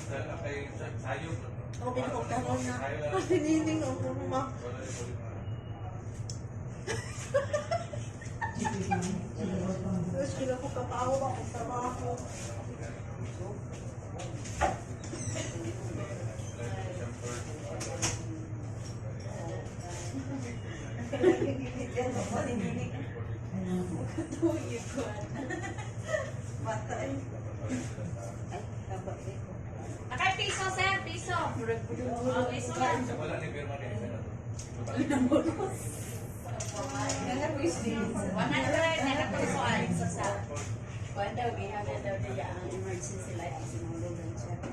Ako pinakagkaroon na. Pasinining ako ma. Terus kila ko kapawa ako sa mga ko. Akay piso, sir, piso. Oh, piso yan. 100, nakatusuan. Sa. Kuwan daw, gihaga daw niya ang emergency light. Sinulungan siya.